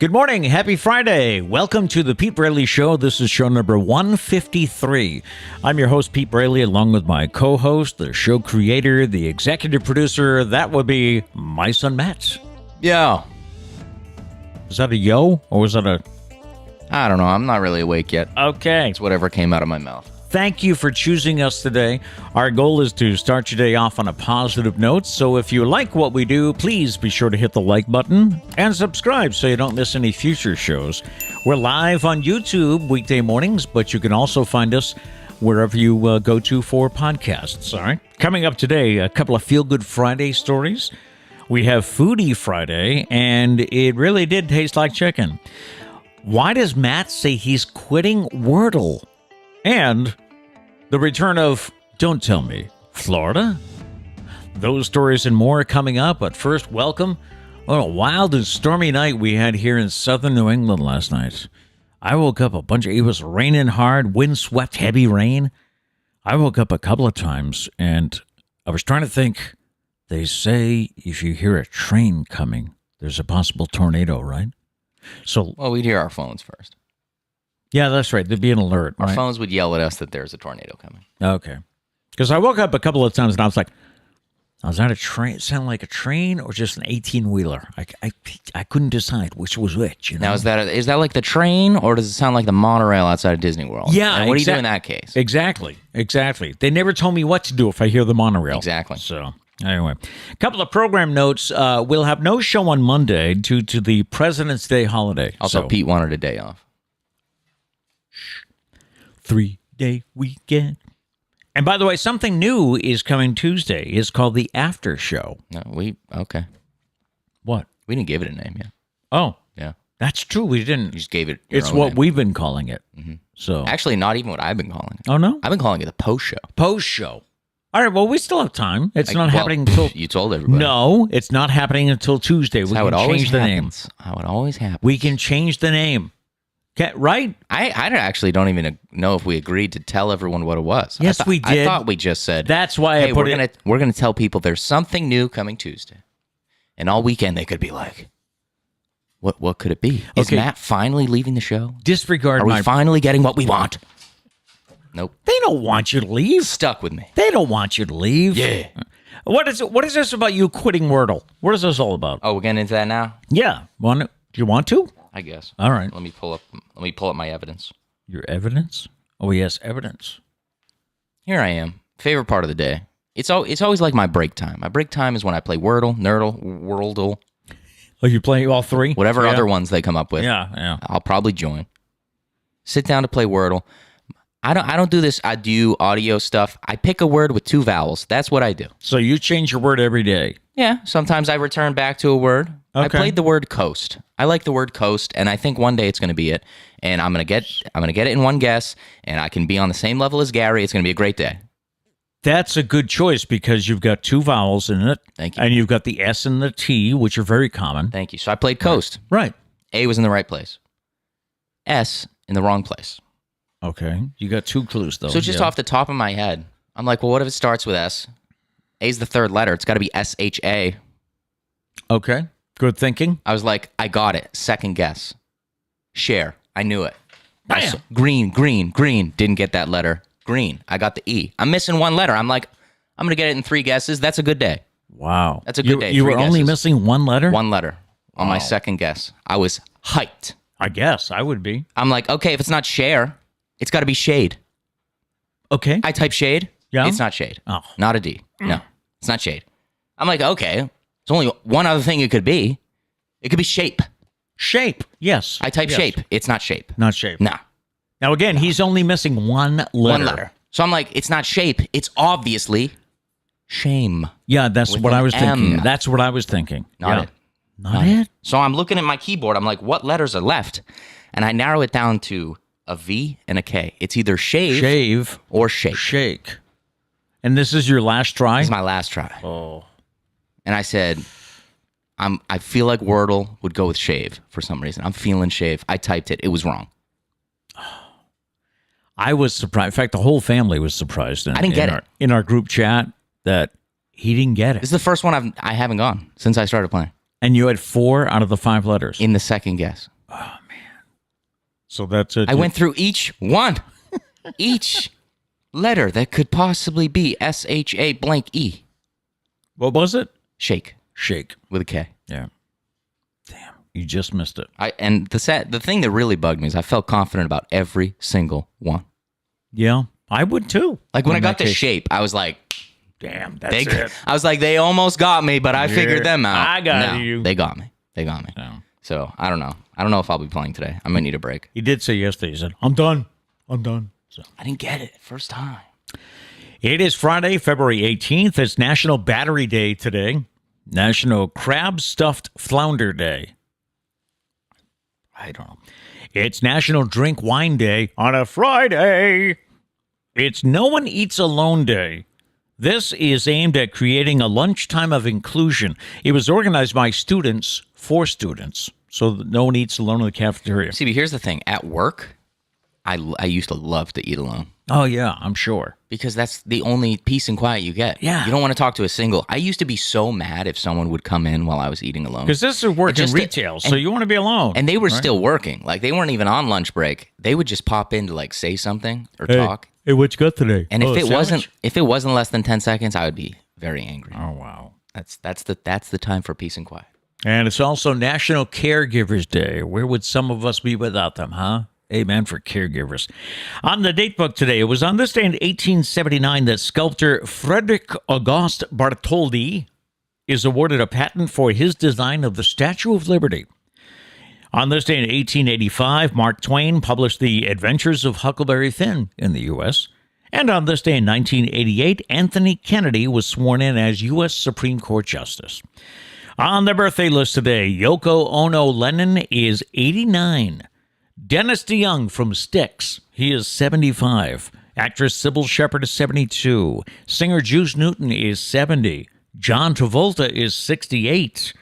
Good morning. Happy Friday. Welcome to the Pete Braley Show. This is show number 153. I'm your host, Pete Braley, along with my co-host, the show creator, the executive producer. That would be my son, Matt. Yo. Is that a yo, or was that a... I don't know. I'm not really awake yet. Okay. It's whatever came out of my mouth. Thank you for choosing us today. Our goal is to start your day off on a positive note. So if you like what we do, please be sure to hit the like button and subscribe so you don't miss any future shows. We're live on YouTube weekday mornings, but you can also find us wherever you go to for podcasts. All right. Coming up today, a couple of feel-good Friday stories. We have Foodie Friday, and it really did taste like chicken. Why does Matt say he's quitting Wordle? And the return of Don't Tell Me, Florida? Those stories and more are coming up, but first, welcome. What a wild and stormy night we had here in southern New England last night. I woke up it was raining hard, wind-swept, heavy rain. I woke up a couple of times, and I was trying to think. They say if you hear a train coming, there's a possible tornado, right? Well, we'd hear our phones first. Yeah, that's right. There'd be an alert, Our right? phones would yell at us that there's a tornado coming. Okay. Because I woke up a couple of times and I was like, was that a train? It sounded like a train or just an 18-wheeler? I couldn't decide which was which. You know? Now, is that like the train, or does it sound like the monorail outside of Disney World? Yeah, and what do you do in that case? Exactly. They never told me what to do if I hear the monorail. Exactly. So, anyway. A couple of program notes. We'll have no show on Monday due to the President's Day holiday. Also, Pete wanted a day off. 3-day weekend. And by the way, something new is coming Tuesday. It's called the After Show. No, okay. What? We didn't give it a name yet. Oh, Yeah. that's true. We didn't. You just gave it your It's own what name. we've been calling it. Mm-hmm. So Actually, not even what I've been calling it. Oh, no? I've been calling it the post show. Post show. All right, well, we still have time. It's not happening until... You told everybody. No, it's not happening until Tuesday. We how can it always change the name. happens. How it always happens. We can change the name. Okay, right? I actually don't even know if we agreed to tell everyone what it was. Yes, we did. I thought we just said, That's why hey, I put it... we're gonna tell people there's something new coming Tuesday. And all weekend they could be like, what could it be? Is Okay. Matt finally leaving the show? Disregard Are we finally getting what we want? Nope. They don't want you to leave. Stuck with me. They don't want you to leave. Yeah. What is this about you quitting Wordle? What is this all about? Oh, we're getting into that now? Yeah. Do you want to? I guess. All right. Let me pull up my evidence. Your evidence? Oh, yes, evidence. Here I am. Favorite part of the day. It's always like my break time. My break time is when I play Wordle, Nerdle, Worldle, Oh, you playing all three? whatever Yeah. other ones they come up with. Yeah. I'll probably join. Sit down to play Wordle. I don't do this. I do audio stuff. I pick a word with 2 vowels. That's what I do. So you change your word every day. Yeah. Sometimes I return back to a word. I Okay. played the word coast. I like the word coast, and I think one day it's going to be it. And I'm gonna get it in one guess, and I can be on the same level as Gary. It's going to be a great day. That's a good choice because you've got 2 vowels in it. Thank you. And you've got the S and the T, which are very common. Thank you. So I played coast. Right. A was in the right place. S in the wrong place. Okay. You got 2 clues, though. So just off the top of my head, I'm like, well, what if it starts with S? A's the 3rd letter. It's got to be S-H-A. Okay. Good thinking. I was like, I got it. Second guess. Share. I knew it. Bam! Green. Didn't get that letter. Green. I got the E. I'm missing 1 letter. I'm like, I'm going to get it in 3 guesses. That's a good day. Wow. That's a good day. You 3 were only guesses. missing 1 letter? 1 letter on my Wow. second guess. I was hyped. I guess. I would be. I'm like, okay, if it's not share, it's got to be shade. Okay. I type shade. Yeah? It's not shade. Oh. Not a D. No, it's not shade. I'm like, okay, there's only one other thing it could be. It could be shape. Shape. Yes. I type Yes. shape. It's not shape. Not shape. Nah, Now, again, he's only missing 1 letter. 1 letter. So I'm like, it's not shape. It's obviously shame. Yeah, that's With what an I was thinking. M. That's what I was thinking. Not Yeah. it. Not it? So I'm looking at my keyboard. I'm like, what letters are left? And I narrow it down to a V and a K. It's either Shave. or shake. Shake. And this is your last try? This is my last try. Oh. And I said, I feel like Wordle would go with shave for some reason. I'm feeling shave. I typed it. It was wrong. I was surprised. In fact, the whole family was surprised. I didn't get it. In our group chat that he didn't get it. This is the first one I haven't gone since I started playing. And you had 4 out of the 5 letters. In the second guess. So that's it. I went through each one. Each letter that could possibly be S-H-A blank E. What was it? Shake. Shake. With a K. Yeah. Damn, you just missed it. And the thing that really bugged me is I felt confident about every single one. Yeah, I would too. Like when I got the shape, I was like, damn, that's it. I was like, they almost got me, but I figured them out. I got you. They got me. Yeah. So I don't know. I don't know if I'll be playing today. I might need a break. He did say yesterday, he said, I'm done. So I didn't get it first time. it is Friday, February 18th. It's National Battery Day today. National Crab Stuffed Flounder Day. I don't know. It's National Drink Wine Day on a Friday. It's No One Eats Alone Day. This is aimed at creating a lunchtime of inclusion. It was organized by students for students, so that no one eats alone in the cafeteria. See, but here's the thing. At work, I used to love to eat alone. Oh, yeah, I'm sure. Because that's the only peace and quiet you get. Yeah. You don't want to talk to a single. I used to be so mad if someone would come in while I was eating alone. Because this is work in retail, so you want to be alone. And they were still working. Like, they weren't even on lunch break. They would just pop in to, like, say something or talk. Hey, what you got today? And if it wasn't less than 10 seconds, I would be very angry. Oh, wow. That's the time for peace and quiet. And it's also National Caregivers Day. Where would some of us be without them, huh? Amen for caregivers. On the Datebook today, it was on this day in 1879 that sculptor Frederick Auguste Bartholdi is awarded a patent for his design of the Statue of Liberty. On this day in 1885, Mark Twain published The Adventures of Huckleberry Finn in the U.S. And on this day in 1988, Anthony Kennedy was sworn in as U.S. Supreme Court Justice. On the birthday list today, Yoko Ono Lennon is 89. Dennis DeYoung from Styx, he is 75. Actress Sybil Shepherd is 72. Singer Juice Newton is 70. John Travolta is 68.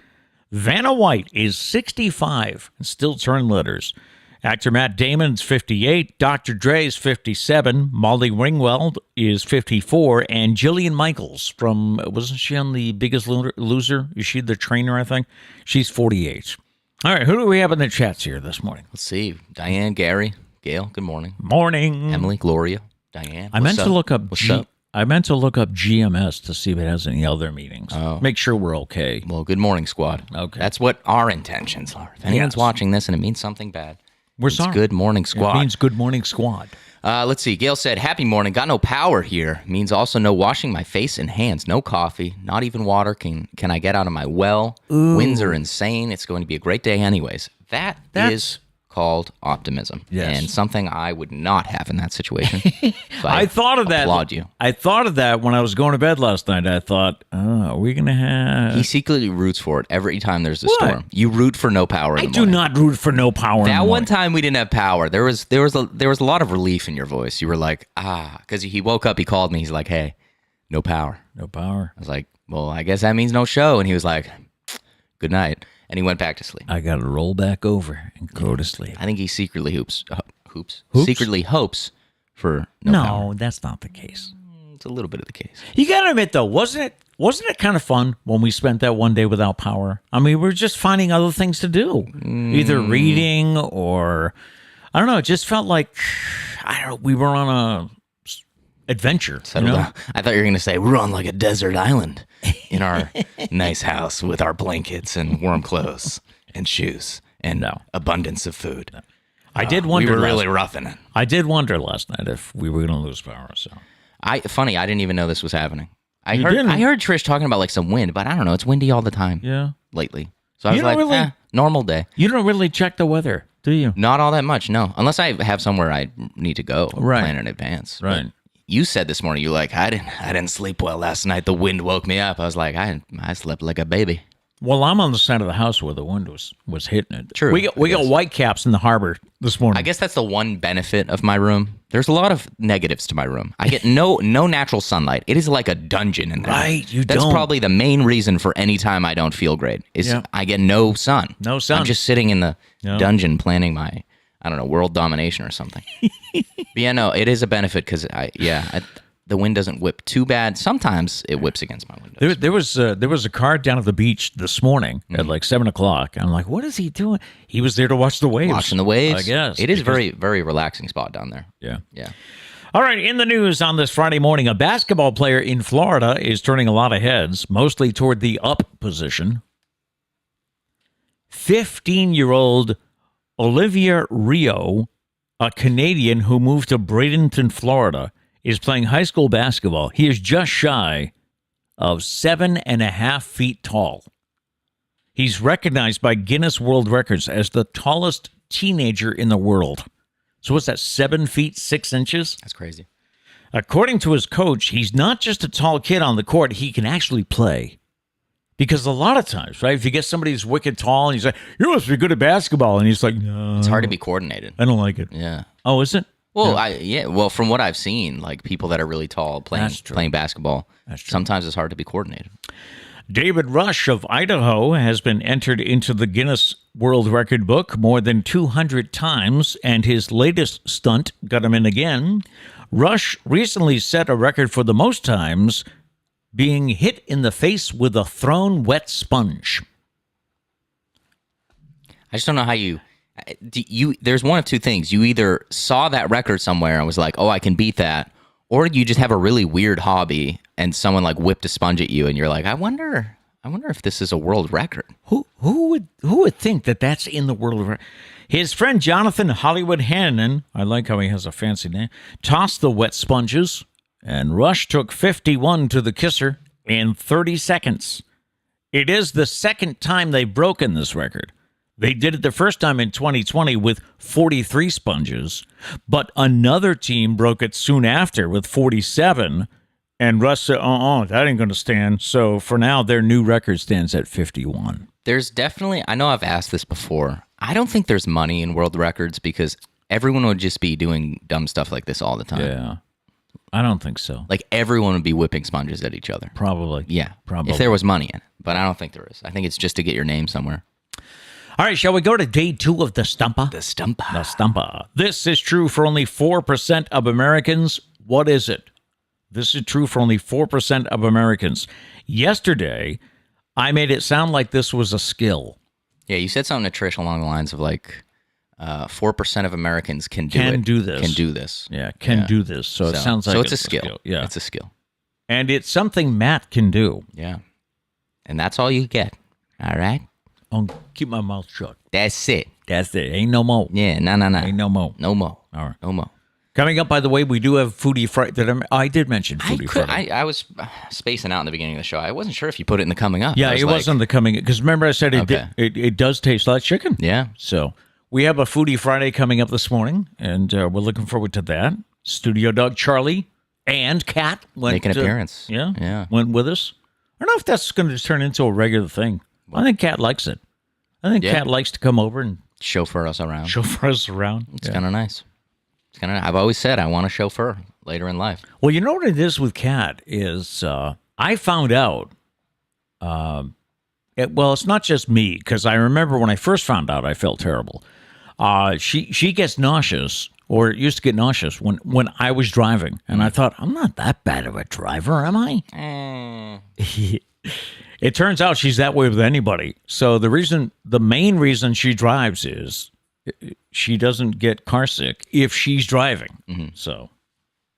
Vanna White is 65 and still turn letters. Actor Matt Damon's 58. Dr. Dre is 57. Molly Ringwald is 54. And Jillian Michaels from, wasn't she on The Biggest Loser? Is she the trainer, I think? She's 48. All right, who do we have in the chats here this morning? Let's see. Diane, Gary, Gail, good morning. Morning. Emily, Gloria, Diane. I meant to look up GMS to see if it has any other meetings. Oh. Make sure we're okay. Well, good morning, squad. Okay. That's what our intentions are. If anyone's watching this and it means something bad, we're sorry. Good morning, squad. It means good morning, squad. Let's see. Gail said, happy morning. Got no power here. Means also no washing my face and hands. No coffee. Not even water. Can I get out of my well? Ooh. Winds are insane. It's going to be a great day anyways. That's is called optimism. Yes. And something I would not have in that situation. So I thought of that. Applaud you. I thought of that when I was going to bed last night. I thought, are we going to have... He secretly roots for it every time there's a storm. You root for no power in the morning. do not root for no power in the morning. That one time we didn't have power, there was a lot of relief in your voice. You were like, because he woke up, he called me. He's like, hey, no power. No power. I was like, well, I guess that means no show. And he was like, good night. And he went back to sleep. I got to roll back over and go to sleep. I think he secretly secretly hopes for no power. No, that's not the case. It's a little bit of the case. You got to admit, though, wasn't it kind of fun when we spent that one day without power? I mean, we were just finding other things to do, either reading or, I don't know, it just felt like, we were on a adventure. I thought you were going to say we're on like a desert island in our nice house with our blankets and warm clothes and shoes and abundance of food. No. I did wonder. We were really roughing it. I did wonder last night if we were going to lose power. So I didn't even know this was happening. I heard Trish talking about like some wind, but I don't know. It's windy all the time. Yeah, lately. So I was like, normal day. You don't really check the weather, do you? Not all that much, no. Unless I have somewhere I need to go, plan in advance. Right. But you said this morning, you're like, I didn't sleep well last night. The wind woke me up. I was like, I slept like a baby. Well, I'm on the side of the house where the wind was hitting it. True. We got white caps in the harbor this morning. I guess that's the one benefit of my room. There's a lot of negatives to my room. I get no natural sunlight. It is like a dungeon in there. Right, That's probably the main reason for any time I don't feel great is I get no sun. No sun. I'm just sitting in the dungeon planning my, I don't know, world domination or something. But yeah, no, it is a benefit because the wind doesn't whip too bad. Sometimes it whips against my windows. There was a car down at the beach this morning at like 7:00. I'm like, what is he doing? He was there to watch the waves. Watching the waves. I guess. It is very, very relaxing spot down there. Yeah. Yeah. All right, in the news on this Friday morning, a basketball player in Florida is turning a lot of heads, mostly toward the up position. 15-year-old Olivia Rio, a Canadian who moved to Bradenton, Florida, is playing high school basketball. He is just shy of 7.5 feet tall. He's recognized by Guinness World Records as the tallest teenager in the world. So what's that, 7 feet 6 inches? That's crazy. According to his coach, he's not just a tall kid on the court. He can actually play. Because a lot of times, right, if you get somebody who's wicked tall and he's like, you must be good at basketball. And he's like, no. It's hard to be coordinated. I don't like it. Yeah. Oh, is it? Well, Well, from what I've seen, like people that are really tall playing basketball, sometimes it's hard to be coordinated. David Rush of Idaho has been entered into the Guinness World Record book more than 200 times, and his latest stunt got him in again. Rush recently set a record for the most times being hit in the face with a thrown wet sponge. I just don't know how you there's one of two things. You either saw that record somewhere and was like, oh, I can beat that, or you just have a really weird hobby and someone like whipped a sponge at you and you're like, I wonder if this is a world record. Who would think that that's in the world record? His friend Jonathan Hollywood Hannon, I like how he has a fancy name, tossed the wet sponges, and Rush took 51 to the kisser in 30 seconds. It is the second time they've broken this record. They did it the first time in 2020 with 43 sponges, but another team broke it soon after with 47, and Russ said, that ain't going to stand. So for now, their new record stands at 51. There's definitely, I know I've asked this before, I don't think there's money in world records because everyone would just be doing dumb stuff like this all the time. Yeah, I don't think so. Like everyone would be whipping sponges at each other. Probably. Yeah, probably. If there was money in it, but I don't think there is. I think it's just to get your name somewhere. All right, shall we go to day 2 of the Stumpah? The Stumpah. The Stumpah. This is true for only 4% of Americans. What is it? This is true for only 4% of Americans. Yesterday, I made it sound like this was a skill. Yeah, you said something to Trish along the lines of like 4% of Americans can do this. Can do this. Yeah, do this. So it sounds like it's a skill. Yeah, it's a skill. And it's something Matt can do. Yeah. And that's all you get. All right? I'll keep my mouth shut. That's it. That's it. Ain't no more. Yeah, no. Ain't no more. No more. All right. No more. Coming up, by the way, we do have Foodie Friday. I did mention Foodie Friday. I was spacing out in the beginning of the show. I wasn't sure if you put it in the coming up. Yeah, it wasn't the coming up. Because remember I said it does taste like chicken. Yeah. So we have a Foodie Friday coming up this morning, and we're looking forward to that. Studio dog Charlie and Kat make an appearance. Yeah. Went with us. I don't know if that's going to turn into a regular thing. I think Kat likes it. I think Kat likes to come over and chauffeur us around. It's kind of nice. It's kind of. I've always said I want a chauffeur later in life. Well, you know what it is with Kat is I found out. It's not just me, because I remember when I first found out, I felt terrible. She gets nauseous, or used to get nauseous when I was driving, and I thought, I'm not that bad of a driver, am I? It turns out she's that way with anybody. So the main reason she drives is she doesn't get car sick if she's driving. Mm-hmm. So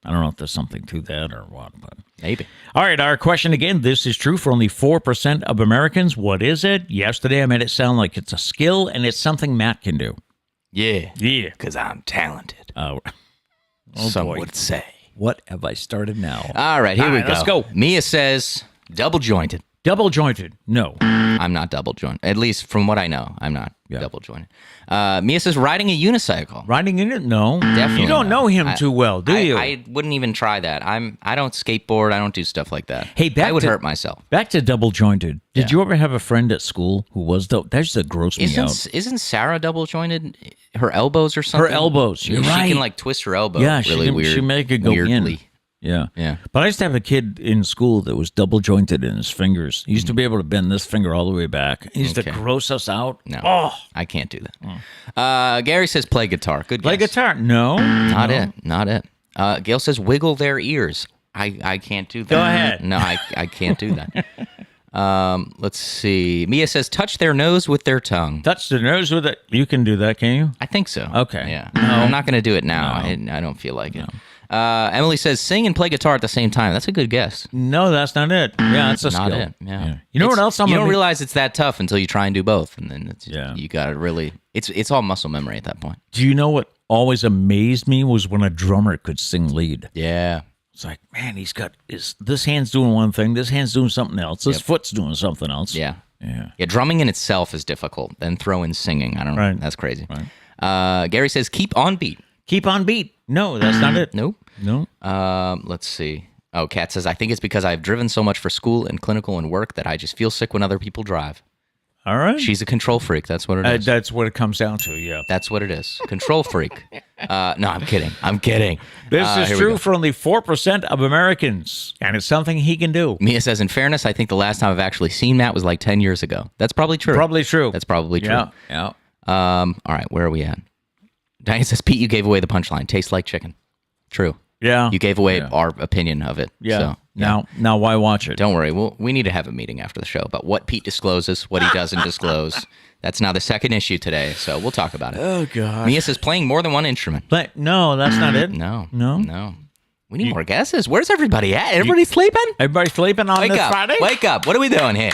I don't know if there's something to that or what, but maybe. All right, our question again. This is true for only 4% of Americans. What is it? Yesterday I made it sound like it's a skill and it's something Matt can do. Yeah. Because I'm talented. Some would say. What have I started now? All right, here we go. Let's go. Mia says double jointed. Double jointed? No. I'm not double jointed. At least from what I know, I'm not double jointed. Mia says riding a unicycle. Riding in it? No. Definitely. You don't know him too well, do you? I wouldn't even try that. I don't skateboard. I don't do stuff like that. Hey, I would hurt myself. Back to double jointed. Did you ever have a friend at school who was that just grossed me out? Isn't Sarah double jointed? Her elbows or something? Her elbows. You're right. She can like twist her elbow. Yeah, really weird. She make it go weirdly. in. Yeah. Yeah. But I used to have a kid in school that was double jointed in his fingers. He used to be able to bend this finger all the way back. He used to gross us out. No. I can't do that. Gary says play guitar. Good guess. Play guitar? No. Not it. Gail says wiggle their ears. I can't do that. Go ahead. No, I can't do that. Let's see. Mia says, touch their nose with their tongue. Touch the nose with it. You can do that, can you? I think so. Okay. Yeah. No. I'm not going to do it now. No. I don't feel like it. Emily says, sing and play guitar at the same time. That's a good guess. No, that's not it. Yeah, that's a Not skill. it. Yeah. You know what else You don't realize it's that tough until you try and do both. And then you got to really, it's all muscle memory at that point. Do you know what always amazed me was when a drummer could sing lead? Yeah. It's like, man, he's got this hand's doing one thing, this hand's doing something else, this foot's doing something else. Yeah. Yeah. Yeah. Drumming in itself is difficult. Then throw in singing. I don't know. Right. That's crazy. Right. Gary says, keep on beat. Keep on beat. No, that's not it. Nope. No. Let's see. Oh, Kat says, I think it's because I've driven so much for school and clinical and work that I just feel sick when other people drive. All right. She's a control freak. That's what it is. That's what it comes down to, yeah. That's what it is. Control freak. No, I'm kidding. I'm kidding. This is here we true go. for only 4% of Americans, and it's something he can do. Mia says, in fairness, I think the last time I've actually seen Matt was like 10 years ago. That's probably true. Probably true. That's probably true. Yeah. Yeah. All right, where are we at? Diane says, Pete, you gave away the punchline. Tastes like chicken. True. Yeah. You gave away our opinion of it. Yeah. So, Now, why watch it? don't worry. We need to have a meeting after the show about what Pete discloses, what he doesn't disclose. That's now the second issue today, so we'll talk about it. Oh, God. Mia says, playing more than one instrument. But no, that's not it. No. No? No. We need more guesses. Where's everybody at? Everybody sleeping? Everybody sleeping on Wake this up. Friday? Wake up. What are we doing here?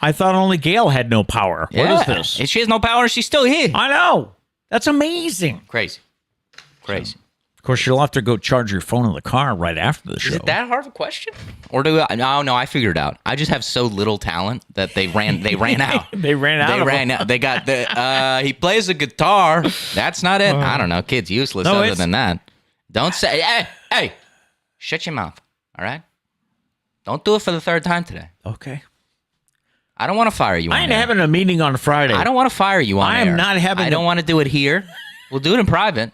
I thought only Gail had no power. What is this? If she has no power, she's still here. I know. That's amazing. Crazy. Of course, you'll have to go charge your phone in the car right after the show. Is it that hard of a question? Or do I? No, I figured it out. I just have so little talent that they ran out. They ran out. They ran out. They got the he plays the guitar. That's not it. I don't know. Kid's useless other than that. Don't say hey. Shut your mouth. All right? Don't do it for the third time today. Okay. I don't want to fire you on I ain't air. having a meeting on Friday. I don't want to fire you on I air. am not having I don't want to do it here. We'll do it in private.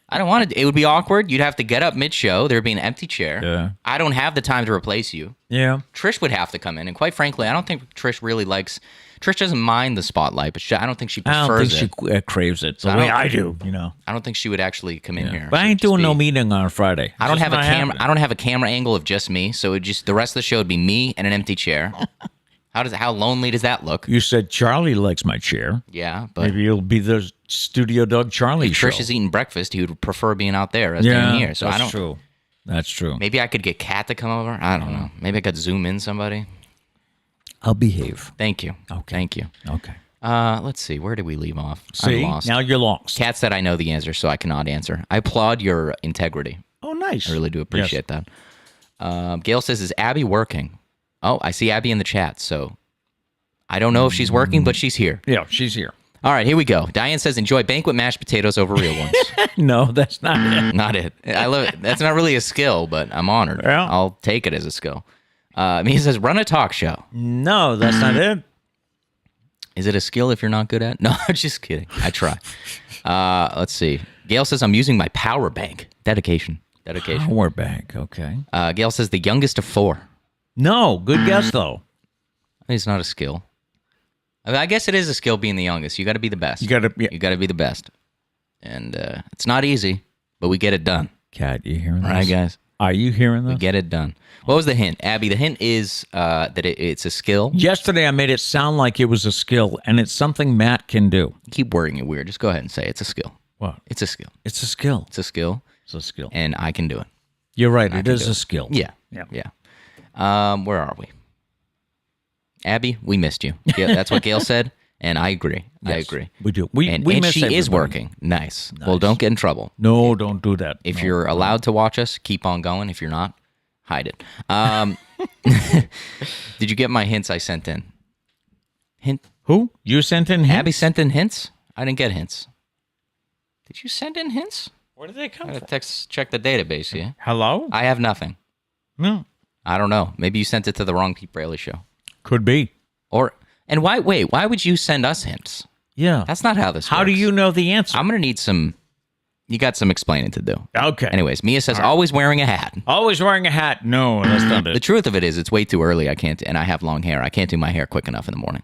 I don't want to. It would be awkward. You'd have to get up mid-show. There'd be an empty chair. Yeah. I don't have the time to replace you. Yeah. Trish would have to come in, and quite frankly, I don't think Trish really likes. Trish doesn't mind the spotlight, but I don't think she prefers I don't think it. she craves it the I way don't- I do, you know. I don't think she would actually come in here. But I She'd ain't just doing no be- meeting on Friday. I don't It's have a just not camera. happening. I don't have a camera angle of just me, so it just the rest of the show would be me and an empty chair. How lonely does that look? You said Charlie likes my chair. Yeah, but Maybe you'll be the studio dog Charlie show. Trish is eating breakfast. He would prefer being out there as being here. So that's I don't. true. That's true. Maybe I could get Kat to come over. I don't know. Maybe I could zoom in somebody. I'll behave. Thank you. Okay. Thank you. Okay. Let's see. Where did we leave off? See, I'm lost. now you're lost. Kat said I know the answer, so I cannot answer. I applaud your integrity. Oh, nice. I really do appreciate that. Gail says, is Abby working? Oh, I see Abby in the chat, so I don't know if she's working, but she's here. Yeah, she's here. All right, here we go. Diane says, enjoy banquet mashed potatoes over real ones. No, that's not it. Not it. I love it. That's not really a skill, but I'm honored. Yeah. I'll take it as a skill. He says, run a talk show. No, that's not it. Is it a skill if you're not good at it? No, I'm just kidding. I try. Let's see. Gail says, I'm using my power bank. Dedication. Power bank, okay. Gail says, the youngest of 4. No, good guess, though. It's not a skill. I guess it is a skill being the youngest. You got to be the best. You got to... You got to be the best. And it's not easy, but we get it done. Kat, you hearing this? All right, guys. Are you hearing We this? get it done. What was the hint? Abby, the hint is that it's a skill. Yesterday, I made it sound like it was a skill, and it's something Matt can do. You keep wording it weird. Just go ahead and say it's a skill. What? It's a skill. It's a skill. It's a skill, It's a skill. and I can do it. You're right. It can is do a it. skill. Yeah. Where are we? Abby, we missed you. Yeah, that's what Gail said, and I agree. I Yes, agree. We do. We And miss she is everybody. working. Nice. Well, don't get in trouble. No, don't do that. If No. you're allowed to watch us, keep on going. If you're not, hide it. Did you get my hints I sent in? Hint. Who? You sent in hints? Abby sent in hints? I didn't get hints. Did you send in hints? Where did they come I gotta check the database here. Hello? I have nothing. No. I don't know. Maybe you sent it to the wrong Pete Braley Show. Could be. And why would you send us hints? Yeah. That's not how this works. How do you know the answer? I'm going to need you got some explaining to do. Okay. Anyways, Mia says, always wearing a hat. Always wearing a hat. No, that's not The it. truth of it is, it's way too early. I can't, and I have long hair. I can't do my hair quick enough in the morning.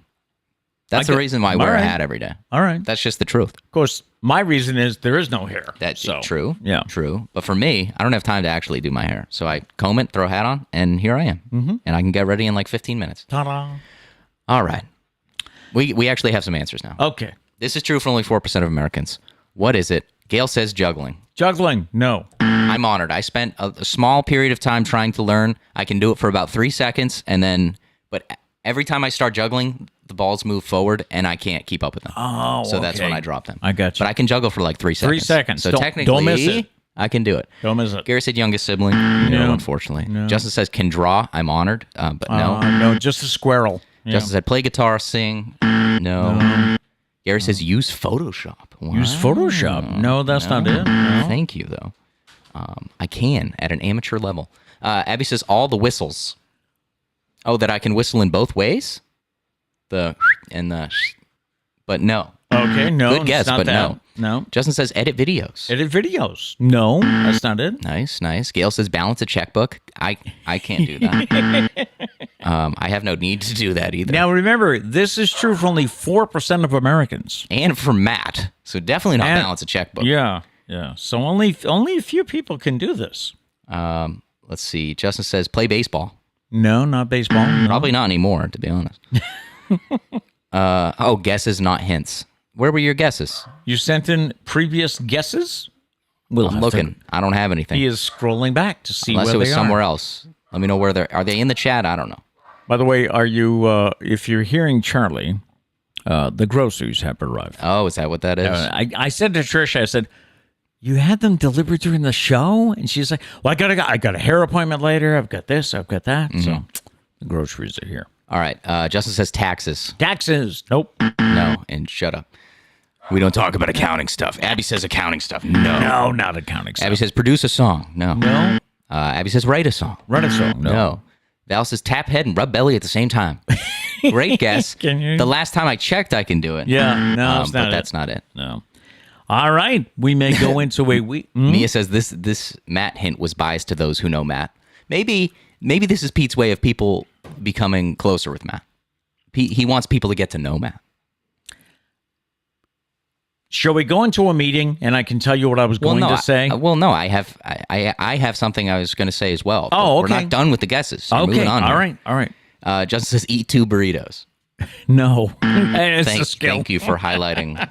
That's the reason why I wear a hat every day. All right. That's just the truth. Of course, my reason is there is no hair. That's so, true. Yeah. True. But for me, I don't have time to actually do my hair. So I comb it, throw a hat on, and here I am. Mm-hmm. And I can get ready in like 15 minutes. Ta-da. All right. We actually have some answers now. Okay. This is true for only 4% of Americans. What is it? Gail says juggling. Juggling. No. I'm honored. I spent a small period of time trying to learn. I can do it for about 3 seconds, but every time I start juggling, the balls move forward, and I can't keep up with them. Oh, so that's when I drop them. I got you. But I can juggle for like 3 seconds. 3 seconds. So technically, don't miss it. I can do it. Don't miss it. Gary said youngest sibling. No, unfortunately. No. Justin says can draw. I'm honored, but no. No, just a squirrel. Yeah. Justin said play guitar, sing. No. Gary says use Photoshop. Wow. Use Photoshop. No, that's not it. No. Thank you, though. I can at an amateur level. Abby says all the whistles. Oh, that I can whistle in both ways? But no. Okay, no. Good guess, but no. No. Justin says edit videos. Edit videos. No, that's not it. Nice. Gail says balance a checkbook. I can't do that. I have no need to do that either. Now, remember, this is true for only 4% of Americans. And for Matt. So definitely not balance a checkbook. Yeah. So only a few people can do this. Let's see. Justin says play baseball. No, not baseball. No. Probably not anymore, to be honest. Guesses, not hints. Where were your guesses? You sent in previous guesses? I'm looking. I don't have anything. He is scrolling back to see Unless where it was they somewhere are. else. Let me know where are they in the chat? I don't know. By the way, are you? If you're hearing Charlie, the groceries have arrived. Oh, is that what that is? I said to Trish, I said, "You had them delivered during the show," and she's like, "Well, I got a hair appointment later. I've got this. I've got that." Mm-hmm. So the groceries are here. All right. Justin says taxes. Taxes. Nope. No, and shut up. We don't talk about accounting stuff. Abby says accounting stuff. No, not accounting stuff. Abby says produce a song. No. Abby says write a song. Write a song. No. Val says tap head and rub belly at the same time. Great guess. The last time I checked, I can do it. Yeah. No, but that's not it. No. All right. We may go into a week. Mia says this Matt hint was biased to those who know Matt. Maybe this is Pete's way of people becoming closer with Matt. He wants people to get to know Matt. Shall we go into a meeting and I can tell you what I was going to say? No, I have something I was going to say as well. Oh, okay. We're not done with the guesses. So okay. Moving on All here. right. Justin says eat 2 burritos. No. It's a skill. Thank you for highlighting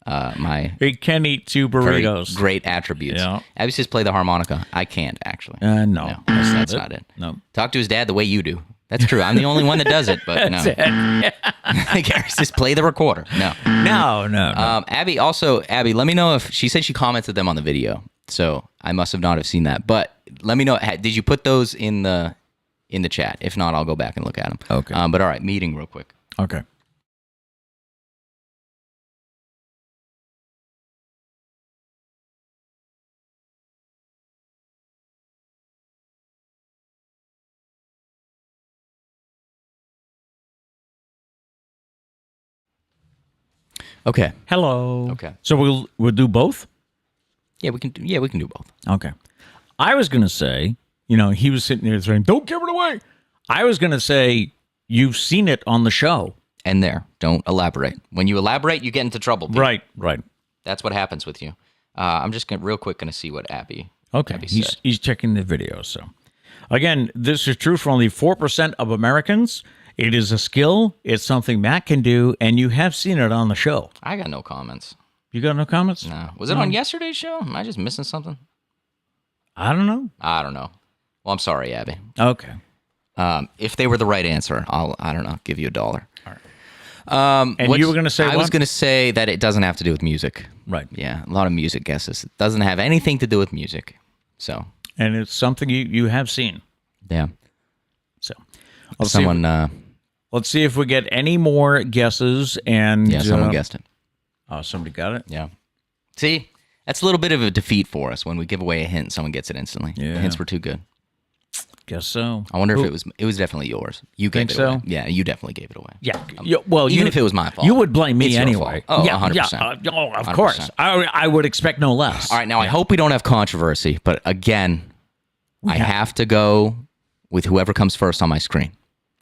my He can eat 2 burritos. very great attributes. Yeah. Abby says play the harmonica. I can't, actually. No. That's not it. No. Talk to his dad the way you do. That's true. I'm the only one that does it, but no. Gary says play the recorder. No. Abby, let me know if she said she commented them on the video, so I must have not have seen that. But let me know. Did you put those in the chat? If not, I'll go back and look at them. Okay. But all right, meeting real quick. Okay. Okay. Hello. Okay. So we'll do both? Yeah, we can do both. Okay. I was going to say, he was sitting there saying, "Don't give it away." I was going to say, you've seen it on the show. And don't elaborate. When you elaborate, you get into trouble. Pete. Right. That's what happens with you. I'm just real quick going to see what Abby. Okay. Abby He's checking the video. So, again, this is true for only 4% of Americans. It is a skill. It's something Matt can do, and you have seen it on the show. I got no comments. You got no comments? No. Was it on yesterday's show? Am I just missing something? I don't know. Well, I'm sorry, Abby. Okay. If they were the right answer, I don't know, give you $1. All right. And you were going to say I was going to say that it doesn't have to do with music. Right. Yeah, a lot of music guesses. It doesn't have anything to do with music. So. And it's something you have seen. Yeah. So. Let's see if we get any more guesses. And yeah, someone guessed it. Oh, somebody got it? Yeah. See, that's a little bit of a defeat for us when we give away a hint and someone gets it instantly. Yeah. The hints were too good. Guess so. I wonder if it was definitely yours. You gave it away. Yeah, you definitely gave it away. Yeah. Even if it was my fault. You would blame me it's anyway. Oh, yeah, 100%. Yeah, of 100%. course. I would expect no less. All right, now I hope we don't have controversy, but again, I have to go with whoever comes first on my screen.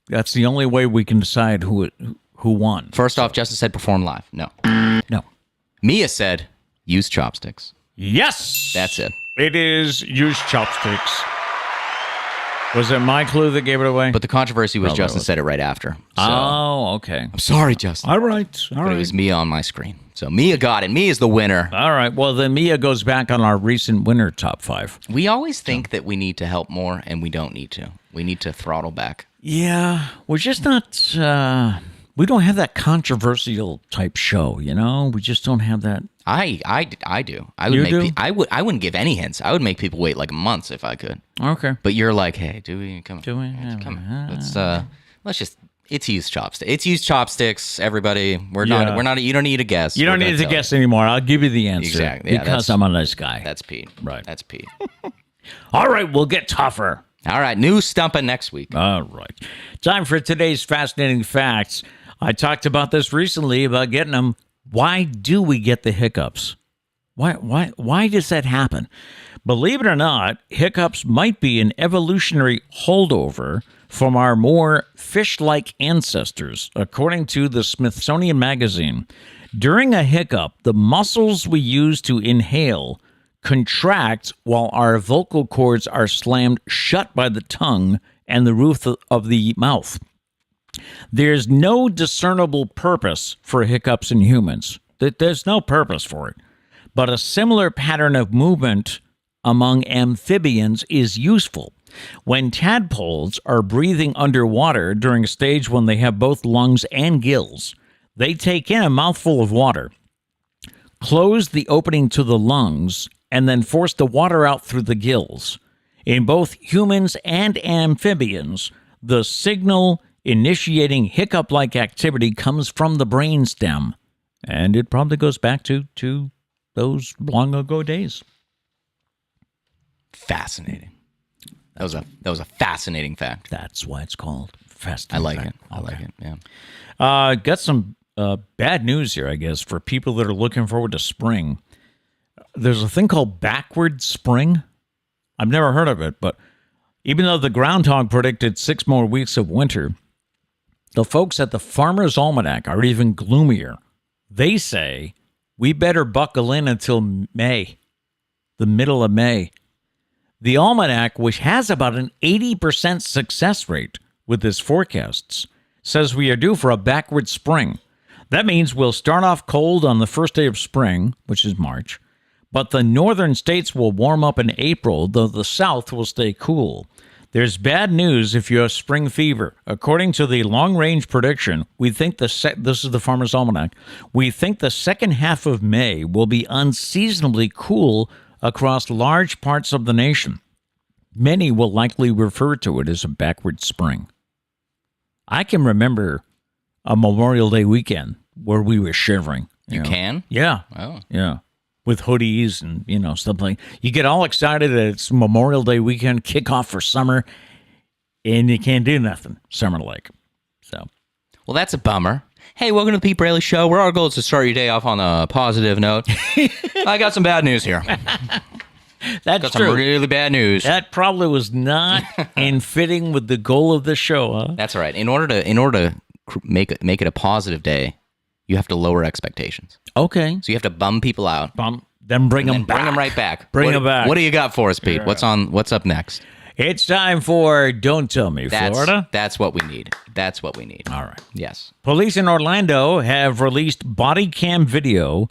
That's the only way we can decide who who won. First off, Justin said perform live. No. No. Mia said use chopsticks. Yes. That's it. It is use chopsticks. Was it my clue that gave it away? But the controversy was Justin said it right after. So. Oh, okay. I'm sorry, Justin. All right. But it was Mia on my screen. So Mia got it. Mia's the winner. All right. Well, then Mia goes back on our recent winner top 5. We always think that we need to help more, and we don't need to. We need to throttle back. Yeah. We're just not... we don't have that controversial type show, you know? We just don't have that. I do. I would do? I wouldn't give any hints. I would make people wait like months if I could. Okay. But you're like, hey, do we? Come on. Do we? Come on. Let's just. It's used chopsticks. It's used chopsticks. Everybody, we're not. You don't need to guess. You don't need to guess anymore. I'll give you the answer. Exactly. Yeah, because I'm a nice guy. That's Pete. Right. That's Pete. All right. We'll get tougher. All right. New Stumpah next week. All right. Time for today's fascinating facts. I talked about this recently about getting them. Why do we get the hiccups? Why does that happen? Believe it or not, hiccups might be an evolutionary holdover from our more fish-like ancestors, according to the Smithsonian Magazine. During a hiccup, the muscles we use to inhale contract while our vocal cords are slammed shut by the tongue and the roof of the mouth. There's no discernible purpose for hiccups in humans. There's no purpose for it. But a similar pattern of movement among amphibians is useful. When tadpoles are breathing underwater during a stage when they have both lungs and gills, they take in a mouthful of water, close the opening to the lungs, and then force the water out through the gills. In both humans and amphibians, the signal initiating hiccup-like activity comes from the brainstem, and it probably goes back to those long ago days. Fascinating. That was a fascinating fact. That's why it's called fascinating. I like fact. it. I like it. Yeah. Got some bad news here, I guess, for people that are looking forward to spring. There's a thing called backward spring. I've never heard of it, but even though the groundhog predicted 6 more weeks of winter, the folks at the Farmer's Almanac are even gloomier. They say we better buckle in until May, the middle of May. The Almanac, which has about an 80% success rate with its forecasts, says we are due for a backward spring. That means we'll start off cold on the first day of spring, which is March, but the northern states will warm up in April, though the south will stay cool. There's bad news if you have spring fever. According to the long-range prediction, we think this is the Farmer's Almanac, we think the second half of May will be unseasonably cool across large parts of the nation. Many will likely refer to it as a backward spring. I can remember a Memorial Day weekend where we were shivering. You can? Yeah. Oh. Yeah. With hoodies and, stuff like you get all excited that it's Memorial Day weekend, kickoff for summer, and you can't do nothing summer-like. So, well, that's a bummer. Hey, welcome to the Pete Braley Show, where our goal is to start your day off on a positive note. I got some bad news here. That's got true. Some really bad news. That probably was not in fitting with the goal of the show, huh? That's all right. In order to make it a positive day, you have to lower expectations. Okay. So you have to bum people out. Then bring them back. Bring them right back. Bring them back. What do you got for us, Pete? Yeah. What's up next? It's time for Don't Tell Me, Florida. That's what we need. That's what we need. All right. Yes. Police in Orlando have released body cam video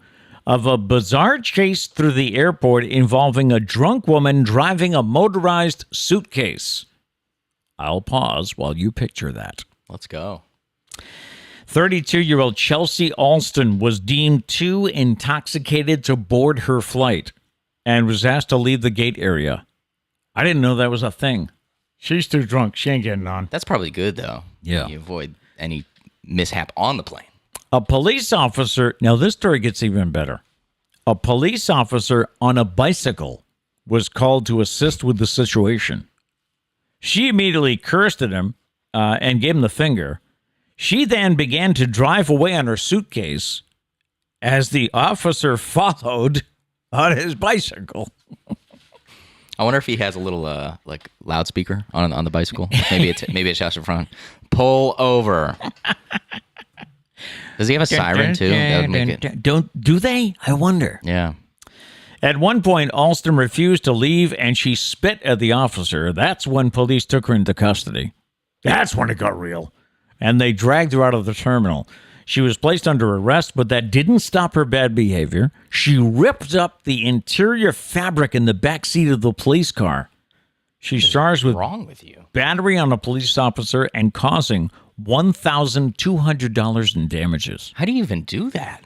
of a bizarre chase through the airport involving a drunk woman driving a motorized suitcase. I'll pause while you picture that. Let's go. 32-year-old Chelsea Alston was deemed too intoxicated to board her flight and was asked to leave the gate area. I didn't know that was a thing. She's too drunk. She ain't getting on. That's probably good, though. Yeah. You avoid any mishap on the plane. A police officer, now this story gets even better. A police officer on a bicycle was called to assist with the situation. She immediately cursed at him and gave him the finger. She then began to drive away on her suitcase as the officer followed on his bicycle. I wonder if he has a little like loudspeaker on the bicycle. Maybe it shouts in front. Pull over. Does he have a siren too? That would make it. Do they? I wonder. Yeah. At one point, Alston refused to leave, and she spit at the officer. That's when police took her into custody. That's when it got real. And they dragged her out of the terminal. She was placed under arrest, but that didn't stop her bad behavior. She ripped up the interior fabric in the back seat of the police car. She's charged with wrong with you? Battery on a police officer and causing $1,200 in damages. How do you even do that?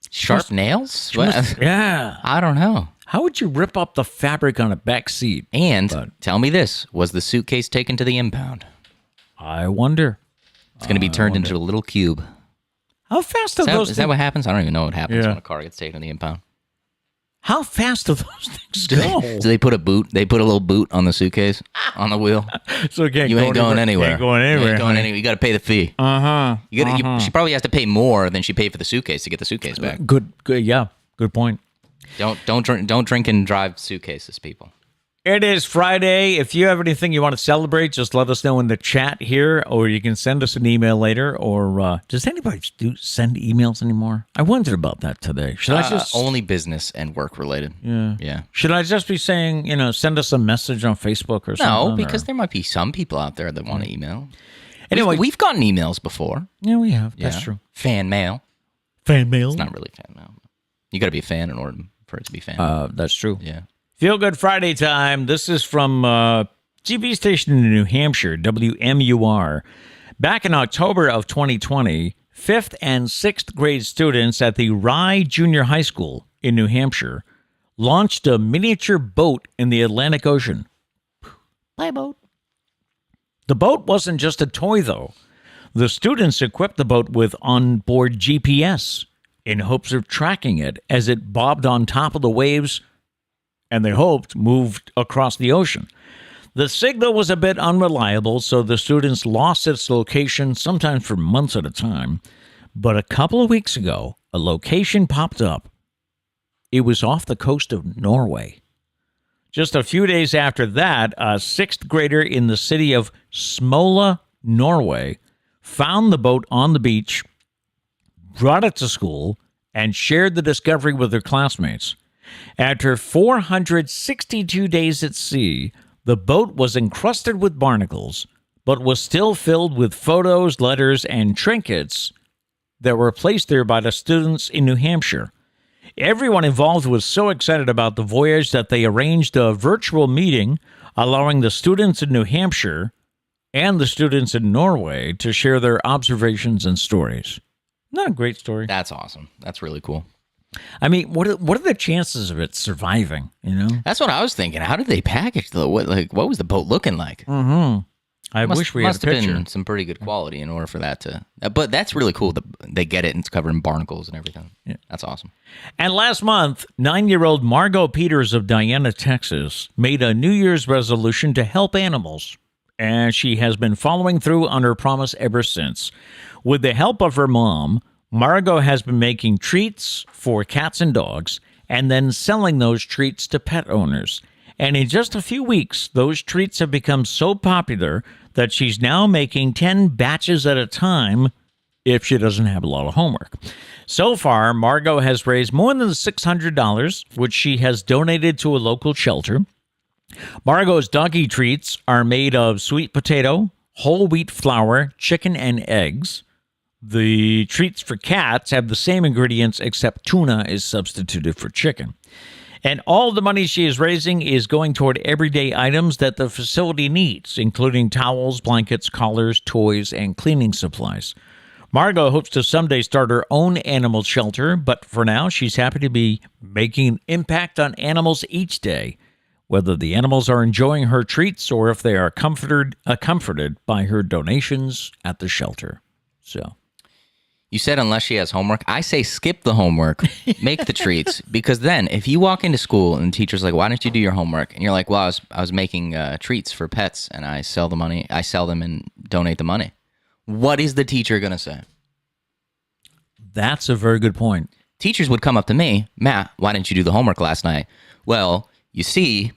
Sharp nails? Yeah. I don't know. How would you rip up the fabric on a back seat? And tell me this, was the suitcase taken to the impound? I wonder. It's going to be turned into a little cube. How fast do those Is that what happens? I don't even know what happens Yeah. when a car gets taken to the impound. How fast do those things go? Do they put a boot? They put a little boot on the suitcase on the wheel. So it You ain't going anywhere. Ain't going anywhere. You ain't going anywhere. You got to pay the fee. She probably has to pay more than she paid for the suitcase to get the suitcase back. Good. Yeah. Good point. Don't drink and drive suitcases, people. It is Friday. If you have anything you want to celebrate, just let us know in the chat here, or you can send us an email later. Or does anybody send emails anymore? I wondered about that today. Should I just only business and work related? Yeah. Should I just be saying, send us a message on Facebook or something? No, because there might be some people out there that want to email. Anyway, we've gotten emails before. Yeah, we have. That's true. Fan mail. Fan mail. It's not really fan mail. You got to be a fan in order for it to be fan mail. That's true. Yeah. Feel Good Friday time. This is from TV station in New Hampshire, WMUR. Back in October of 2020, 5th and 6th grade students at the Rye Junior High School in New Hampshire launched a miniature boat in the Atlantic Ocean. Play boat. The boat wasn't just a toy, though. The students equipped the boat with onboard GPS in hopes of tracking it as it bobbed on top of the waves and they hoped moved across the ocean. The signal was a bit unreliable, so the students lost its location, sometimes for months at a time. But a couple of weeks ago, a location popped up. It was off the coast of Norway. Just a few days after that, a 6th grader in the city of Smola, Norway, found the boat on the beach, brought it to school, and shared the discovery with their classmates. After 462 days at sea, the boat was encrusted with barnacles, but was still filled with photos, letters, and trinkets that were placed there by the students in New Hampshire. Everyone involved was so excited about the voyage that they arranged a virtual meeting, allowing the students in New Hampshire and the students in Norway to share their observations and stories. Not a great story. That's awesome. That's really cool. I mean, what are the chances of it surviving, That's what I was thinking. How did they package what was the boat looking like? Mm-hmm. I wish we had a picture. Must have been some pretty good quality in order for that to... But that's really cool that they get it and it's covered in barnacles and everything. Yeah. That's awesome. And last month, 9-year-old Margot Peters of Diana, Texas, made a New Year's resolution to help animals. And she has been following through on her promise ever since. With the help of her mom, Margot has been making treats for cats and dogs and then selling those treats to pet owners. And in just a few weeks, those treats have become so popular that she's now making 10 batches at a time if she doesn't have a lot of homework. So far, Margot has raised more than $600, which she has donated to a local shelter. Margot's doggy treats are made of sweet potato, whole wheat flour, chicken, and eggs. The treats for cats have the same ingredients except tuna is substituted for chicken. And all the money she is raising is going toward everyday items that the facility needs, including towels, blankets, collars, toys, and cleaning supplies. Margot hopes to someday start her own animal shelter, but for now she's happy to be making an impact on animals each day, whether the animals are enjoying her treats or if they are comforted by her donations at the shelter. So... You said unless she has homework. I say skip the homework, make the treats. Because then if you walk into school and the teacher's like, why don't you do your homework? And you're like, well, I was making treats for pets and I sell them and donate the money. What is the teacher going to say? That's a very good point. Teachers would come up to me, Matt, why didn't you do the homework last night? Well, you see,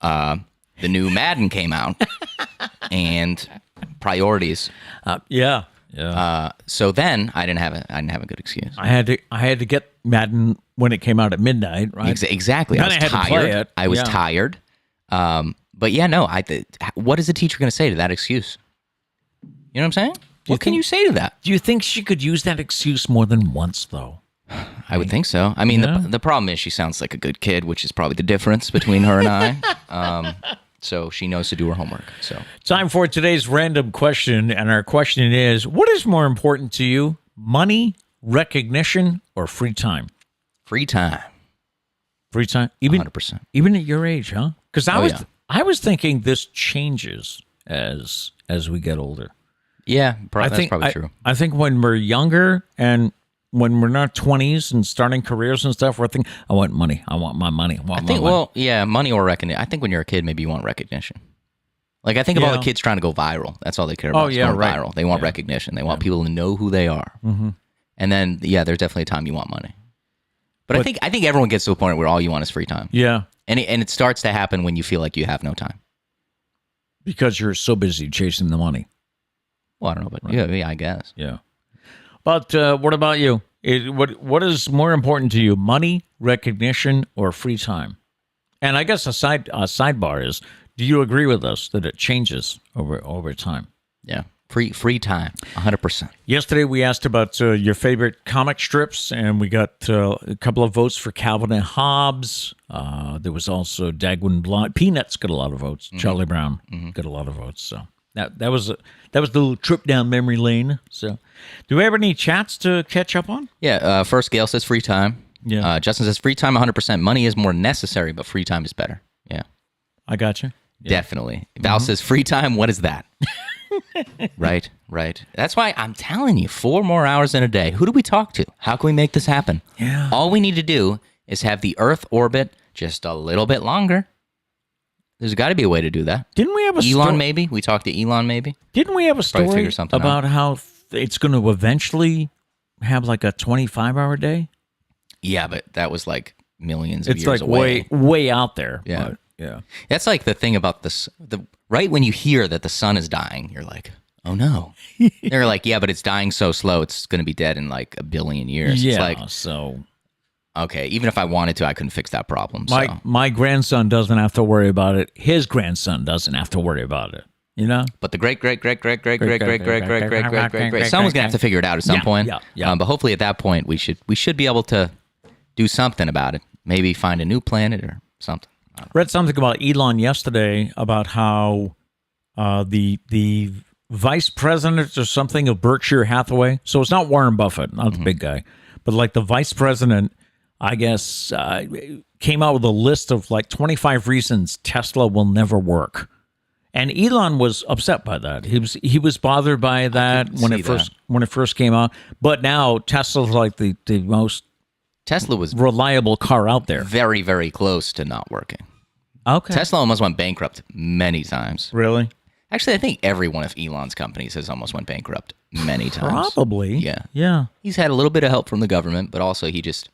the new Madden came out and priorities. Yeah. Yeah. So then I didn't have a good excuse. I had to get Madden when it came out at midnight, right? Exactly. Then I was I had to tired. play it. I was Yeah. tired. But yeah, no. What is the teacher going to say to that excuse? You know what I'm saying? What can you say to that? Do you think she could use that excuse more than once, though? I would think so. I mean, Yeah. the problem is she sounds like a good kid, which is probably the difference between her and I. So she knows to do her homework. So Time for today's random question, and our question is: what is more important to you, money, recognition, or free time? free time, Free time, even 100%. even at your age, huh? Because yeah. I was thinking this changes as we get older. Yeah, that's think probably true. I think when we're younger and when we're in our 20s and starting careers and stuff, we're thinking, I want money. I want my money. I think, well, yeah, money or recognition. I think when you're a kid, maybe you want recognition. Like, I think of all the kids trying to go viral. That's all they care about. Oh, yeah, going right. viral. They want recognition. They want people to know who they are. Mm-hmm. And then, yeah, there's definitely a time you want money. But I think everyone gets to a point where all you want is free time. Yeah. And it starts to happen when you feel like you have no time. Because you're so busy chasing the money. Well, I don't know, but yeah, I guess. Yeah. But what about you? What is more important to you, money, recognition, or free time? And I guess a sidebar is, do you agree with us that it changes over time? Yeah. Free time, 100%. Yesterday we asked about your favorite comic strips, and we got a couple of votes for Calvin and Hobbes. There was also Dagwood Blonde. Peanuts got a lot of votes. Mm-hmm. Charlie Brown got a lot of votes. So that was the little trip down memory lane. So, do we have any chats to catch up on? Yeah. First, Gail says free time. Yeah. Justin says free time, 100%. Money is more necessary, but free time is better. Yeah. I got you. Yeah. Definitely. Val says free time. What is that? Right. That's why I'm telling you, 4 more hours in a day. Who do we talk to? How can we make this happen? Yeah. All we need to do is have the Earth orbit just a little bit longer. There's got to be a way to do that. Didn't we have a Elon? Maybe we talked to Elon. Maybe. Didn't we have a Probably story figure something about out. how it's going to eventually have like a 25-hour day? Yeah, but that was like millions of It's years like away. way out there. Yeah. But, yeah. That's like the thing about this. Right when you hear that the sun is dying, you're like, oh no. They're like, yeah, but it's dying so slow, it's going to be dead in like 1 billion years. Yeah. It's like, So okay, even if I wanted to, I couldn't fix that problem. my grandson doesn't have to worry about it. His grandson doesn't have to worry about it. You know? But the great someone's gonna have to figure it out at some point. Yeah. But hopefully at that point we should be able to do something about it. Maybe find a new planet or something. Read something about Elon yesterday about how the vice president or something of Berkshire Hathaway. So it's not Warren Buffett, not the big guy, but like the vice president, I guess, came out with a list of like 25 reasons Tesla will never work. And Elon was upset by that. He was bothered by that when it first came out. But now Tesla's like the most Tesla was reliable car out there. very, very close to not working. Okay. Tesla almost went bankrupt many times. Really? Actually, I think every one of Elon's companies has almost went bankrupt many times. Probably. Yeah. Yeah. He's had a little bit of help from the government, but also he just,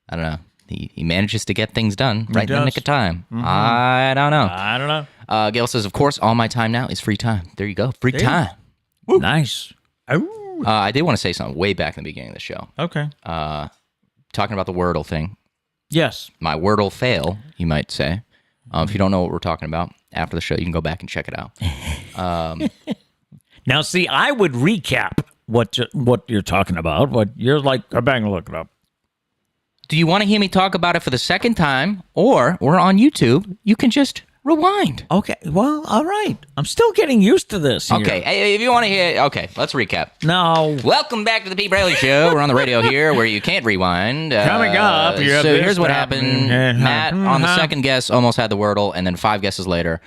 I don't know, he manages to get things done right in the nick of time. Mm-hmm. I don't know. Gail says, of course, all my time now is free time. There you go. Free time. Woo. Nice. Oh. I did want to say something way back in the beginning of the show. Okay. Talking about the Wordle thing. Yes. My Wordle fail, you might say. If you don't know what we're talking about, after the show, you can go back and check it out. Now, see, I would recap what you're talking about, but you're like, I'm back and look it up. Do you want to hear me talk about it for the second time, or we're on YouTube? You can just rewind. Okay. Well, all right. I'm still getting used to this here. Okay. Hey, if you want to hear, okay, let's recap. No. Welcome back to the Pete Braley Show. We're on the radio here where you can't rewind. Coming up, you have so this here's what happened. Matt, on the second guess, almost had the Wordle, and then 5 guesses later,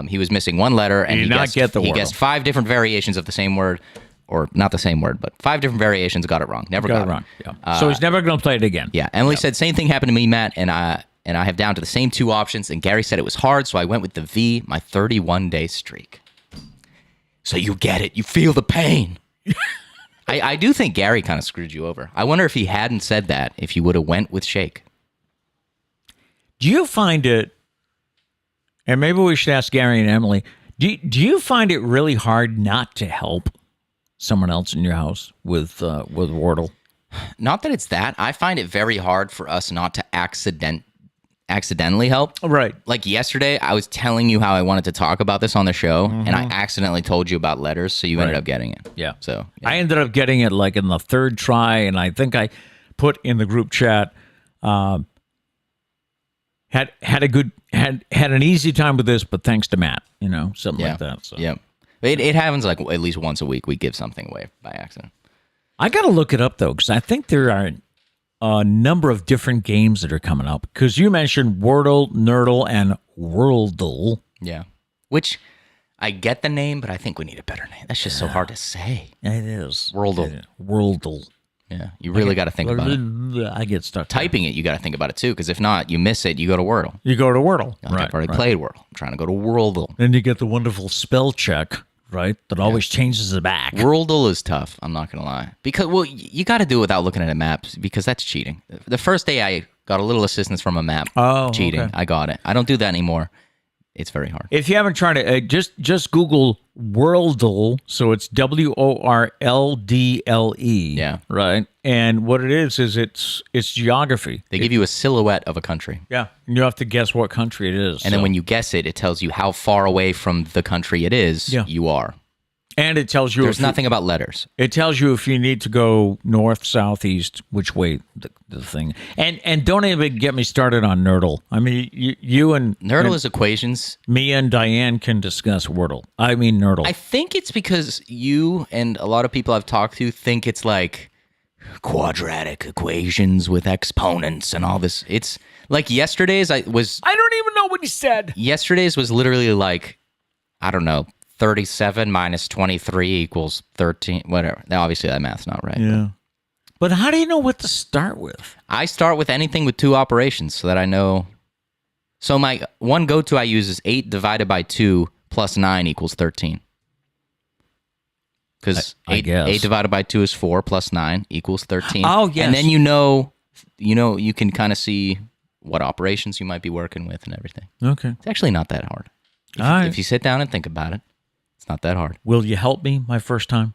he was missing one letter, and he guessed 5 different variations of the same word. Or not the same word, but 5 different variations, got it wrong. Never got it wrong. Yeah. So he's never going to play it again. Yeah. Emily said, same thing happened to me, Matt, and I have down to the same 2 options, and Gary said it was hard, so I went with the V, my 31-day streak. So you get it. You feel the pain. I do think Gary kind of screwed you over. I wonder if he hadn't said that, if you would have went with Shake. Do you find it, and maybe we should ask Gary and Emily, do you find it really hard not to help someone else in your house with Wordle? Not that it's that. I find it very hard for us not to accidentally help. Right. Like yesterday, I was telling you how I wanted to talk about this on the show, and I accidentally told you about letters, so you ended up getting it. Yeah. So yeah. I ended up getting it like in the third try, and I think I put in the group chat, had an easy time with this, but thanks to Matt, something like that. So. Yeah. It happens like at least once a week. We give something away by accident. I got to look it up, though, because I think there are a number of different games that are coming up. Because you mentioned Wordle, Nerdle, and Wordle. Yeah. Which I get the name, but I think we need a better name. That's just so hard to say. It is. Wordle. Wordle. Yeah. You really got to think about it. I get stuck. Typing it, you got to think about it, too. Because if not, you miss it, you go to Wordle. You go to Wordle. I've already played Wordle. I'm trying to go to Wordle. Then you get the wonderful spell check. Right? That always changes it back. Wordle is tough. I'm not going to lie. Because, you got to do it without looking at a map because that's cheating. The first day I got a little assistance from a map. Cheating. Okay. I got it. I don't do that anymore. It's very hard. If you haven't tried it, just Google Wordle. So it's Worldle. Yeah. Right. And what it is it's geography. They give you a silhouette of a country. Yeah. And you have to guess what country it is. And then when you guess it, it tells you how far away from the country it is you are. And it tells you... There's nothing about letters. It tells you if you need to go north, south, east, which way the thing. And don't even get me started on Nerdle. I mean, you and... Nerdle is equations. Me and Diane can discuss Wordle. I mean Nerdle. I think it's because you and a lot of people I've talked to think it's like quadratic equations with exponents and all this. It's like yesterday's I don't even know what he said. Yesterday's was literally like, I don't know, 37 minus 23 equals 13, whatever. Now, obviously, that math's not right. Yeah. But how do you know what to start with? I start with anything with two operations so that I know. So my one go-to I use is 8 divided by 2 plus 9 equals 13. Because 8 divided by 2 is 4 plus 9 equals 13. Oh, yes. And then you can kind of see what operations you might be working with and everything. Okay. It's actually not that hard. If you sit down and think about it. It's not that hard. Will you help me my first time?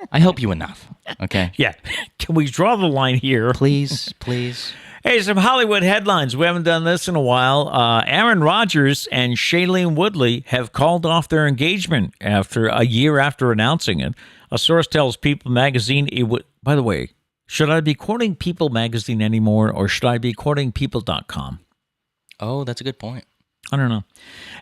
I help you enough. Okay. Yeah. Can we draw the line here? Please, please. Hey, some Hollywood headlines. We haven't done this in a while. Aaron Rodgers and Shailene Woodley have called off their engagement after a year after announcing it. A source tells People magazine it would. By the way, should I be quoting People magazine anymore, or should I be quoting People.com? Oh, that's a good point. I don't know.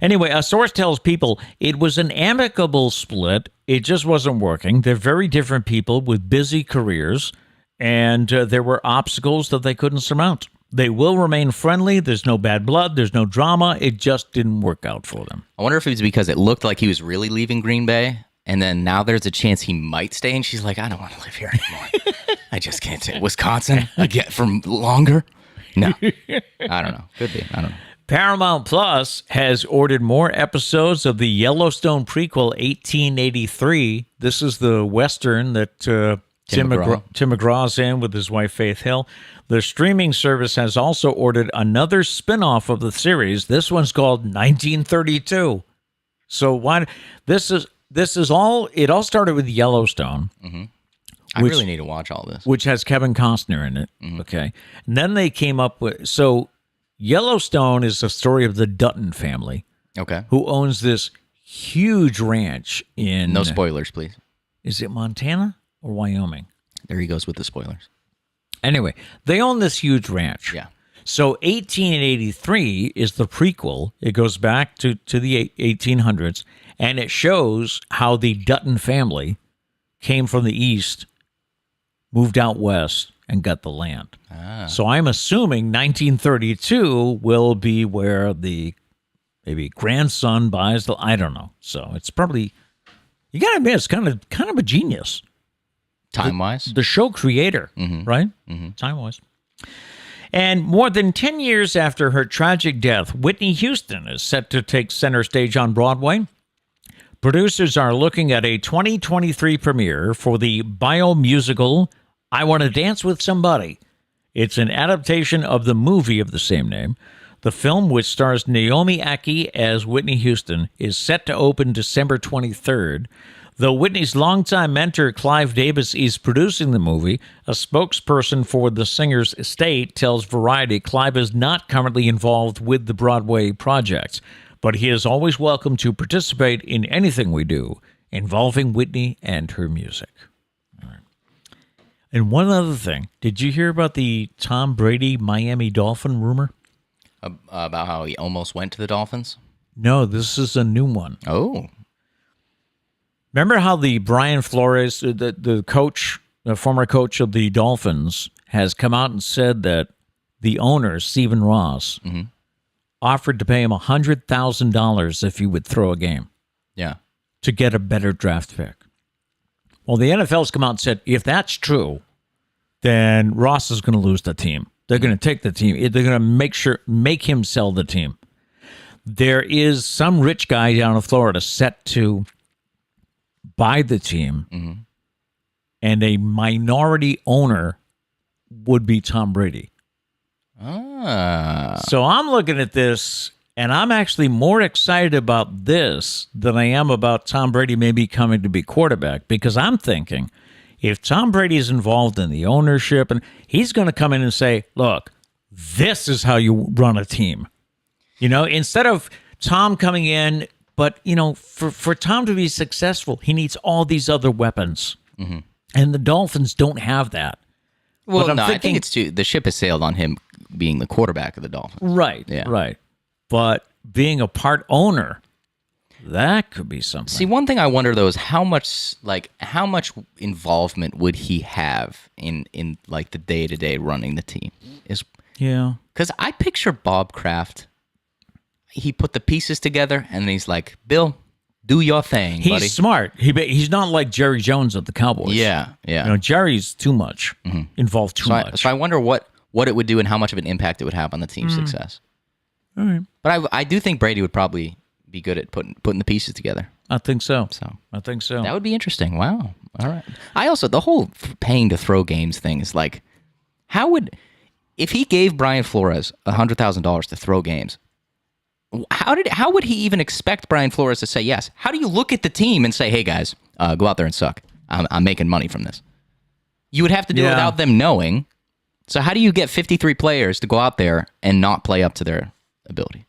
Anyway, a source tells People it was an amicable split. It just wasn't working. They're very different people with busy careers, and there were obstacles that they couldn't surmount. They will remain friendly. There's no bad blood. There's no drama. It just didn't work out for them. I wonder if it was because it looked like he was really leaving Green Bay, and then now there's a chance he might stay, and she's like, I don't want to live here anymore. I just can't stay. Wisconsin, I get for longer? No. I don't know. Could be. I don't know. Paramount Plus has ordered more episodes of the Yellowstone prequel 1883. This is the Western that Tim McGraw's in with his wife Faith Hill. The streaming service has also ordered another spin-off of the series. This one's called 1932. So this is all, it all started with Yellowstone. Mm-hmm. I really need to watch all this. Which has Kevin Costner in it. Mm-hmm. Okay. And then they came up with, Yellowstone is the story of the Dutton family. Okay. Who owns this huge ranch in... No spoilers, please. Is it Montana or Wyoming? There he goes with the spoilers. Anyway, they own this huge ranch. Yeah. So 1883 is the prequel. It goes back to the 1800s, and it shows how the Dutton family came from the east, moved out west, and got the land. So I'm assuming 1932 will be where the maybe grandson buys the. I don't know. So it's probably, you gotta admit, it's kind of a genius. Time wise, the show creator, right? Mm-hmm. Time wise. And more than 10 years after her tragic death, Whitney Houston is set to take center stage on Broadway. Producers are looking at a 2023 premiere for the biomusical I Want to Dance with Somebody. It's an adaptation of the movie of the same name. The film, which stars Naomi Ackie as Whitney Houston, is set to open December 23rd. Though Whitney's longtime mentor, Clive Davis, is producing the movie, a spokesperson for the singer's estate tells Variety Clive is not currently involved with the Broadway project, but he is always welcome to participate in anything we do involving Whitney and her music. All right. And one other thing, did you hear about the Tom Brady Miami Dolphin rumor? About how he almost went to the Dolphins? No, this is a new one. Oh. Remember how the Brian Flores, the coach, the former coach of the Dolphins, has come out and said that the owner, Stephen Ross, offered to pay him $100,000 if he would throw a game. Yeah. To get a better draft pick. Well, the NFL's come out and said, if that's true, then Ross is going to lose the team. They're going to take the team. They're going to make him sell the team. There is some rich guy down in Florida set to buy the team, and a minority owner would be Tom Brady. So I'm looking at this, and I'm actually more excited about this than I am about Tom Brady maybe coming to be quarterback, because I'm thinking, if Tom Brady is involved in the ownership, and he's going to come in and say, look, this is how you run a team. You know, instead of Tom coming in, but, you know, for Tom to be successful, he needs all these other weapons. And the Dolphins don't have that. Well, no, I think it's the ship has sailed on him being the quarterback of the Dolphins. Right, right. But being a part owner, that could be something. See, one thing I wonder though is how much involvement would he have in like the day-to-day running the team? Because I picture Bob Kraft. He put the pieces together and he's like, Bill, do your thing, buddy. He's smart. He's not like Jerry Jones of the Cowboys. Yeah. You know, Jerry's too much involved too much. So I wonder what it would do and how much of an impact it would have on the team's success. All right. But I do think Brady would probably be good at putting the pieces together. I think so. I think so. That would be interesting. Wow. All right. I also, the whole paying to throw games thing is like, if he gave Brian Flores $100,000 to throw games, how would he even expect Brian Flores to say yes? How do you look at the team and say, hey guys, go out there and suck. I'm making money from this. You would have to do it without them knowing. So how do you get 53 players to go out there and not play up to their ability?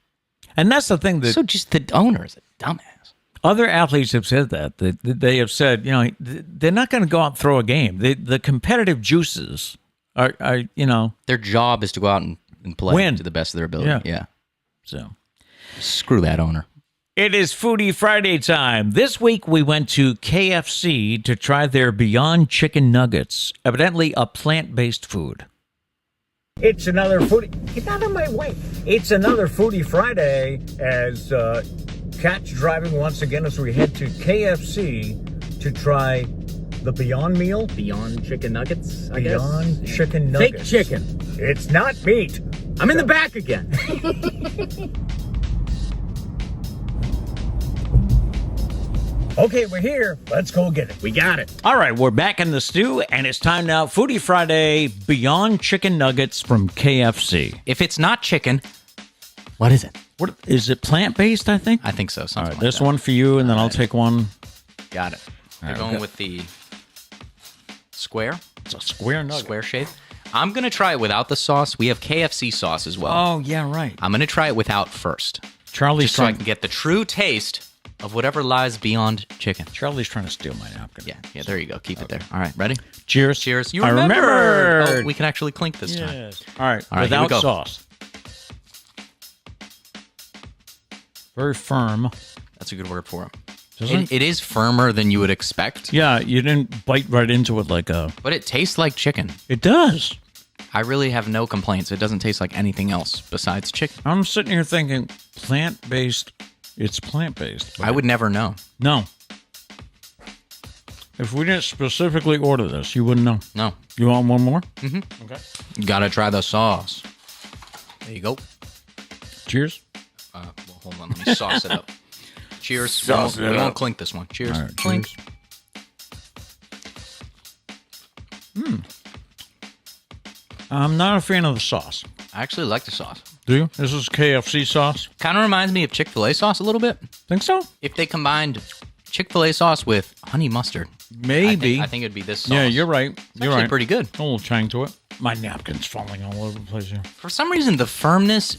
And that's the thing. So just the owner is a dumbass. Other athletes have said that. They have said, you know, they're not going to go out and throw a game. The competitive juices are, you know. Their job is to go out and play to the best of their ability. Yeah. So. Screw that owner. It is Foodie Friday time. This week we went to KFC to try their Beyond Chicken Nuggets, evidently a plant-based food. It's another Foodie. Get out of my way. It's another Foodie Friday as Cat's driving once again as we head to KFC to try the Beyond Meal. Beyond Chicken Nuggets, I guess. Beyond Chicken Nuggets. Fake chicken. It's not meat. I'm in the back again. Okay, we're here. Let's go get it. We got it. All right, we're back in the stew, and it's time now. Foodie Friday, Beyond Chicken Nuggets from KFC. If it's not chicken, what is it? What is it? Plant-based, I think? I think so. All right, there's one for you, and then I'll take one. Got it. You're going with the square? It's a square nugget. Square shape. I'm going to try it without the sauce. We have KFC sauce as well. Oh, yeah, right. I'm going to try it without first. Charlie's so I can get the true taste of whatever lies beyond chicken. Charlie's trying to steal my napkin. Yeah, there you go. Keep it there. All right, ready? Cheers. Cheers. I remember. Oh, we can actually clink this time. All right, here we without go. sauce. Very firm. That's a good word for it. It is firmer than you would expect. Yeah, you didn't bite right into it like a... But it tastes like chicken. It does. I really have no complaints. It doesn't taste like anything else besides chicken. I'm sitting here thinking plant-based... It's plant-based. I would never know. No. If we didn't specifically order this, you wouldn't know. No. You want one more? Mm-hmm. Okay. Gotta try the sauce. There you go. Cheers. Well, hold on. Let me sauce it up. Cheers. We won't clink this one. Cheers. All right, clink. I'm not a fan of the sauce. I actually like the sauce. Do you? This is KFC sauce. Kind of reminds me of Chick-fil-A sauce a little bit. Think so? If they combined Chick-fil-A sauce with honey mustard. Maybe. I think it'd be this sauce. Yeah, you're right. It's You're actually right. pretty good. A little tang to it. My napkin's falling all over the place here. For some reason, the firmness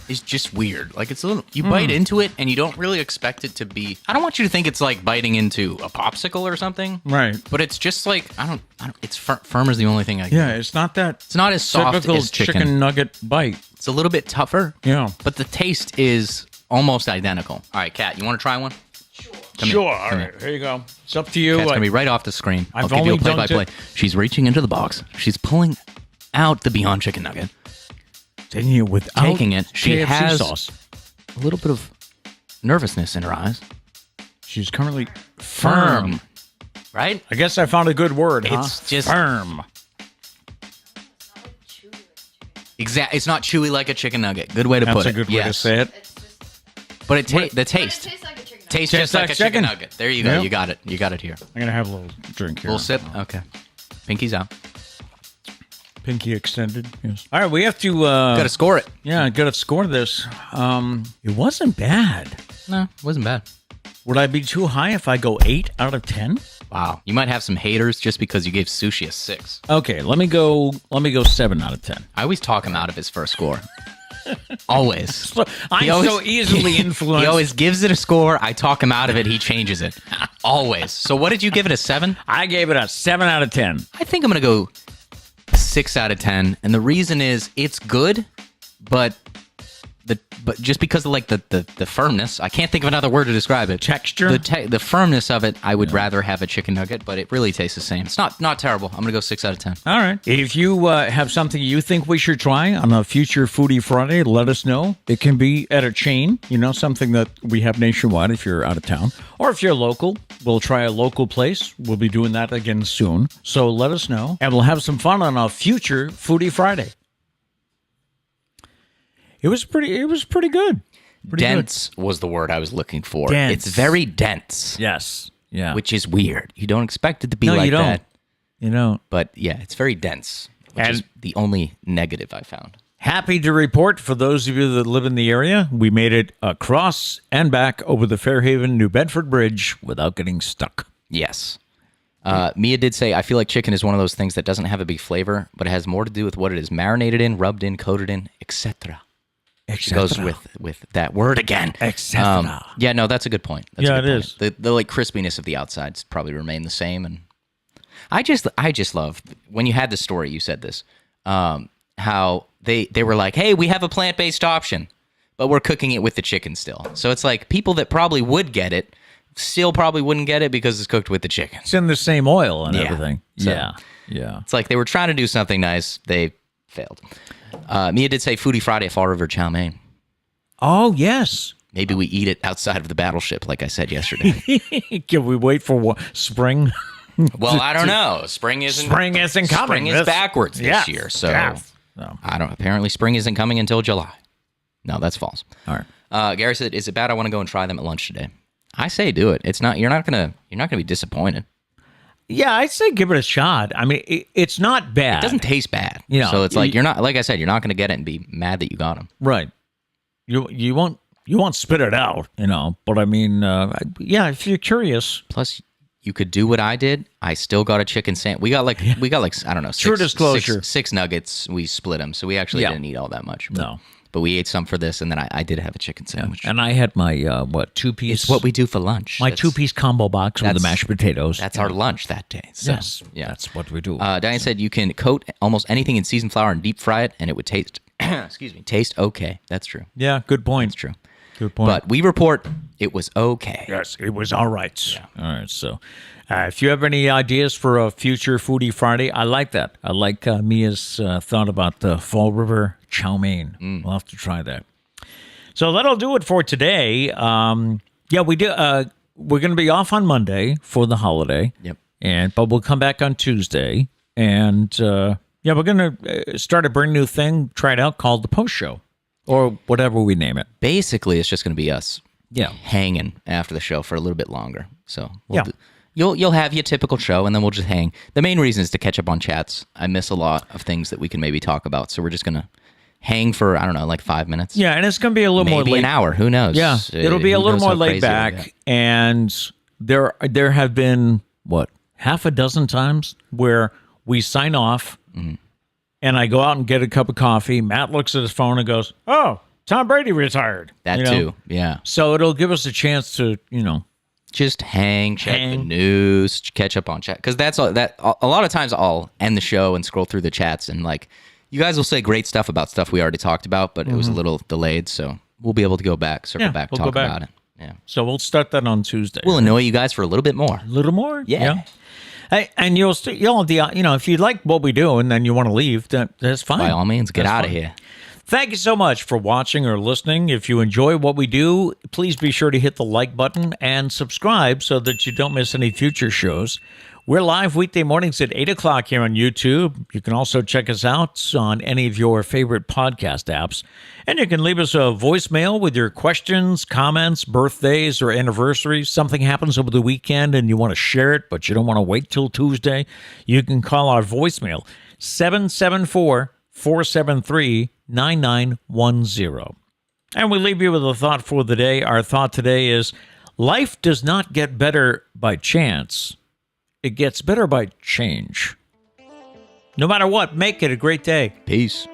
is just weird. Like it's a little, you bite into it and you don't really expect it to be. I don't want you to think it's like biting into a popsicle or something. Right. But it's just like I don't. It's firm is the only thing I. Yeah, it's not that. It's not as soft typical as chicken. nugget bite. It's a little bit tougher. Yeah. But the taste is almost identical. All right, Kat, you want to try one? Come Sure. here. All Come right. here. Here you go. It's up to you. Kat's gonna be right off the screen. I've I'll give you only a play-by-play. dunked it. She's reaching into the box. She's pulling out the Beyond Chicken Nugget. Taking it without Taking it. She KFC has sauce. a little bit of nervousness in her eyes. She's currently firm. Right? I guess I found a good word. It's just- firm. Exactly. It's not chewy like a chicken nugget. Good way to That's put a it. good way to Yes. say it. But the But taste. it tastes like a chicken nugget. Tastes Tastes just like like a chicken chicken. nugget. There you go. Yeah. You got it. You got it here. I'm gonna have a little drink here. Little sip. Okay. Pinky's out. Pinky extended. Yes. All right, we have to. Got to score it. Yeah, got to score this. It wasn't bad. No, it wasn't bad. Would I be too high if I go 8 out of 10? Wow. You might have some haters just because you gave Sushi a 6. Okay, let me go 7 out of 10. I always talk him out of his first score. Always. I'm He always- so easily influenced. He always gives it a score. I talk him out of it. He changes it. Always. So what did you give it, a 7? I gave it a 7 out of 10. I think I'm going to go 6 out of 10. And the reason is it's good, but just because of like the firmness, I can't think of another word to describe it. Texture? The firmness of it, I would rather have a chicken nugget, but it really tastes the same. It's not terrible. I'm going to go 6 out of 10. All right. If you have something you think we should try on a future Foodie Friday, let us know. It can be at a chain, something that we have nationwide if you're out of town. Or if you're local, we'll try a local place. We'll be doing that again soon. So let us know. And we'll have some fun on a future Foodie Friday. It was pretty good. Pretty Dense was the word I was looking for. Dense. It's very dense. Good. Yes. Yeah. Which is weird. You don't expect it to be No, like you don't. that. You know. But yeah, it's very dense, which And- is the only negative I found. Happy to report, for those of you that live in the area, we made it across and back over the Fairhaven, New Bedford Bridge without getting stuck. Yes. Mia did say, I feel like chicken is one of those things that doesn't have a big flavor, but it has more to do with what it is marinated in, rubbed in, coated in, etc. She goes with that word again. Etc. Yeah, no, that's a good point. That's Yeah, a good it point. is. The like crispiness of the outsides probably remain the same, and I just love when you had this story. You said this, how they were like, hey, we have a plant-based option, but we're cooking it with the chicken still. So it's like people that probably would get it still probably wouldn't get it because it's cooked with the chicken. It's in the same oil and Yeah. everything. So- Yeah. It's like they were trying to do something nice. They failed. Mia did say Foodie Friday at Fall River Chow Mein. Oh, yes. Maybe we eat it outside of the battleship, like I said yesterday. Can we wait for spring? Well, I don't know. Spring isn't Spring isn't coming. Spring is This- backwards this Yes, year, so yes. No. I don't. Apparently, spring isn't coming until July. No, that's false. All right. Gary said, "Is it bad? I want to go and try them at lunch today." I say, do it. It's not. You're not gonna be disappointed. Yeah, I'd say give it a shot. I mean, it's not bad. It doesn't taste bad. You know, so it's like you're not. Like I said, you're not gonna get it and be mad that you got them. Right. You won't spit it out, But I mean, yeah, if you're curious. Plus, you could do what I did. I still got a chicken sandwich. We got like I don't know. True disclosure. Six nuggets. We split them, so we actually Yeah. didn't eat all that much. No. But we ate some for this, and then I did have a chicken sandwich. And I had my 2-piece. It's what we do for lunch. My That's- 2-piece combo box with the that's- mashed potatoes. That's our lunch that day. So, Yes. yeah. That's what we do. Diane said you can coat almost anything in seasoned flour and deep fry it, and it would taste. Taste okay. That's true. Yeah. Good point. That's true. Good point. But we report it was okay. Yes, it was all right. All right. So, if you have any ideas for a future Foodie Friday, I like that. I like Mia's thought about the Fall River Chow Mein. We'll have to try that. So that'll do it for today. Yeah, we do. We're going to be off on Monday for the holiday. Yep. But we'll come back on Tuesday, and we're going to start a brand new thing. Try it out called the Post Show, or whatever we name it. Basically, it's just going to be us. Yeah. Hanging after the show for a little bit longer. So Yeah. You'll have your typical show, and then we'll just hang. The main reason is to catch up on chats. I miss a lot of things that we can maybe talk about, so we're just gonna hang for, I don't know, like 5 minutes. Yeah, and it's going to be a little more Maybe laid. an hour. Who knows? Yeah, it'll be a Who little knows more how laid crazy it'll back. get. And there have been, half a dozen times where we sign off and I go out and get a cup of coffee. Matt looks at his phone and goes, "Oh, Tom Brady retired." That too. Yeah. So it'll give us a chance to, Just hang, check the news, catch up on chat. Because that's all, a lot of times I'll end the show and scroll through the chats and like, you guys will say great stuff about stuff we already talked about, but it was a little delayed. So we'll be able to circle back, we'll talk go back. about it. Yeah. So we'll start that on Tuesday. We'll annoy you guys for a little bit more. A little more? Yeah. Hey, and you'll have the, if you like what we do and then you want to leave, that's fine. By all means, get That's out of fine. here. Thank you so much for watching or listening. If you enjoy what we do, please be sure to hit the like button and subscribe so that you don't miss any future shows. We're live weekday mornings at 8 o'clock here on YouTube. You can also check us out on any of your favorite podcast apps. And you can leave us a voicemail with your questions, comments, birthdays, or anniversaries. Something happens over the weekend and you want to share it, but you don't want to wait till Tuesday. You can call our voicemail, 774-473-9910. And we leave you with a thought for the day. Our thought today is, life does not get better by chance. It gets better by change. No matter what, make it a great day. Peace.